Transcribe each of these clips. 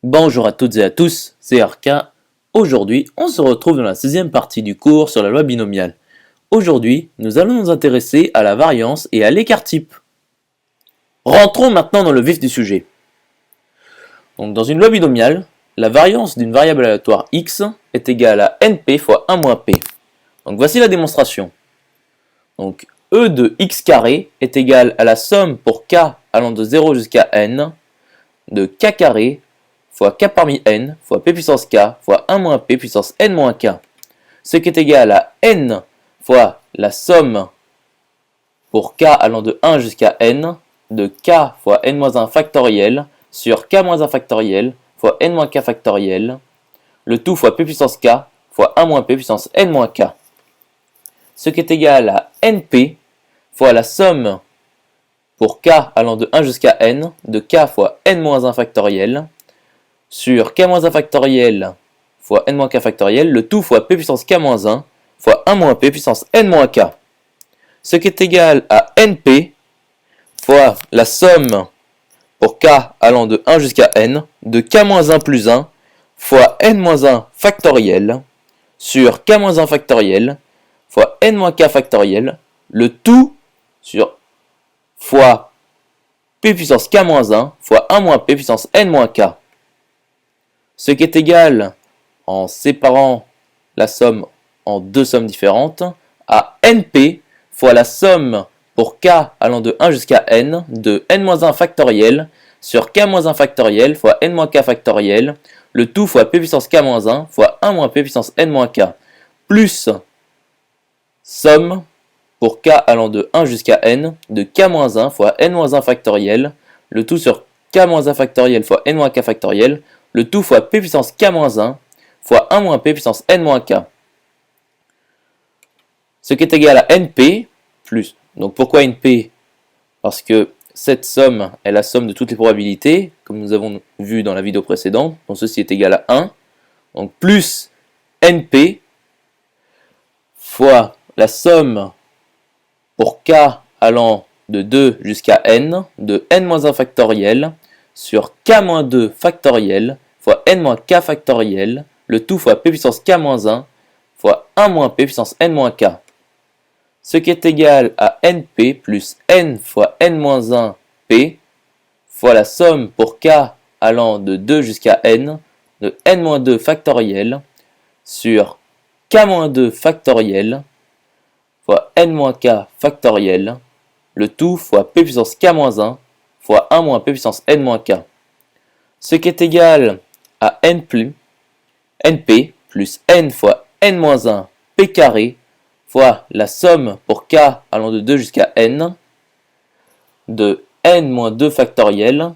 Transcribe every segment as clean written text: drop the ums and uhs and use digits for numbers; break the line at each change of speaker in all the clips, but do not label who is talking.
Bonjour à toutes et à tous, c'est RK. Aujourd'hui, on se retrouve dans la 16e partie du cours sur la loi binomiale. Aujourd'hui, nous allons nous intéresser à la variance et à l'écart-type. Rentrons maintenant dans le vif du sujet. Donc, dans une loi binomiale, la variance d'une variable aléatoire x est égale à np fois 1 moins p. Donc voici la démonstration. Donc e de x carré est égal à la somme pour k allant de 0 jusqu'à n de k carré fois k parmi n fois p puissance k fois 1 moins p puissance n moins k, ce qui est égal à n fois la somme pour k allant de 1 jusqu'à n de k fois n moins 1 factoriel sur k moins 1 factoriel fois n moins k factoriel, le tout fois p puissance k fois 1 moins p puissance n moins k, ce qui est égal à np fois la somme pour k allant de 1 jusqu'à n de k fois n moins 1 factoriel sur k moins 1 factoriel fois n moins k factoriel, le tout fois p puissance k moins 1 fois 1 moins p puissance n moins k, ce qui est égal à np fois la somme pour k allant de 1 jusqu'à n de k moins 1 plus 1 fois n moins 1 factoriel sur k moins 1 factoriel fois n moins k factoriel, le tout sur fois p puissance k moins 1 fois 1 moins p puissance n moins k, ce qui est égal, en séparant la somme en deux sommes différentes, à np fois la somme pour k allant de 1 jusqu'à n de n-1 factoriel sur k-1 factoriel fois n-k factoriel, le tout fois p puissance k-1 fois 1 moins p puissance n-k, plus somme pour k allant de 1 jusqu'à n de k-1 fois n-1 factoriel, le tout sur k-1 factoriel fois n-k factoriel, le tout fois p puissance k-1 fois 1 moins p puissance n-k, ce qui est égal à np plus. Donc pourquoi np? Parce que cette somme est la somme de toutes les probabilités, comme nous avons vu dans la vidéo précédente, donc ceci est égal à 1, donc plus np fois la somme pour k allant de 2 jusqu'à n de n-1 factoriel sur k-2 factoriel fois n-k factoriel, le tout fois p puissance k-1 fois 1 moins p puissance n-k, ce qui est égal à np plus n fois n-1 p fois la somme pour k allant de 2 jusqu'à n de n-2 factoriel sur k-2 factoriel fois n-k factoriel, le tout fois p puissance k-1 fois 1 moins p puissance n-k, ce qui est égal à np plus n fois n-1 p carré fois la somme pour k allant de 2 jusqu'à n de n-2 factoriel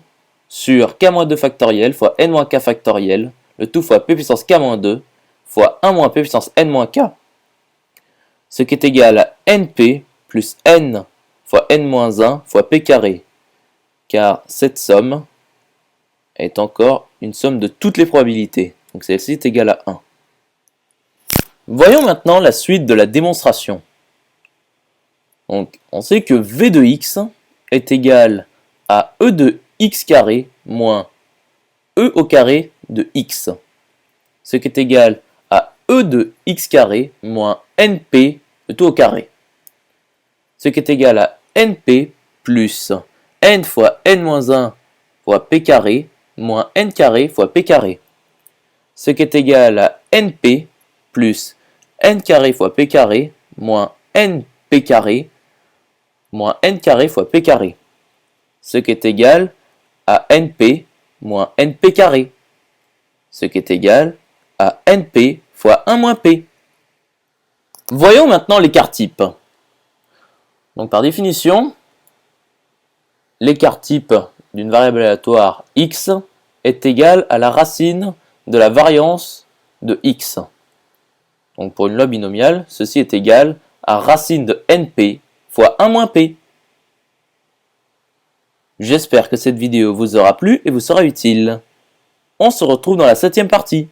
sur k-2 factoriel fois n-k factoriel, le tout fois p puissance k-2 fois 1 moins p puissance n-k, ce qui est égal à np plus n fois n-1 fois p carré, car cette somme est encore une somme de toutes les probabilités, donc celle-ci est égale à 1. Voyons maintenant la suite de la démonstration. Donc, on sait que v de x est égal à e de x carré moins e au carré de x, ce qui est égal à e de x carré moins np de tout au carré, ce qui est égal à np plus n fois n-1 fois p carré moins n carré fois p carré, ce qui est égal à np plus n carré fois p carré moins np carré moins n carré fois p carré, ce qui est égal à np moins np carré, ce qui est égal à np fois 1 moins p. Voyons maintenant l'écart-type. Donc par définition, l'écart-type d'une variable aléatoire x est égal à la racine de la variance de x. Donc pour une loi binomiale, ceci est égal à racine de np fois 1 moins p. J'espère que cette vidéo vous aura plu et vous sera utile. On se retrouve dans la 7e partie.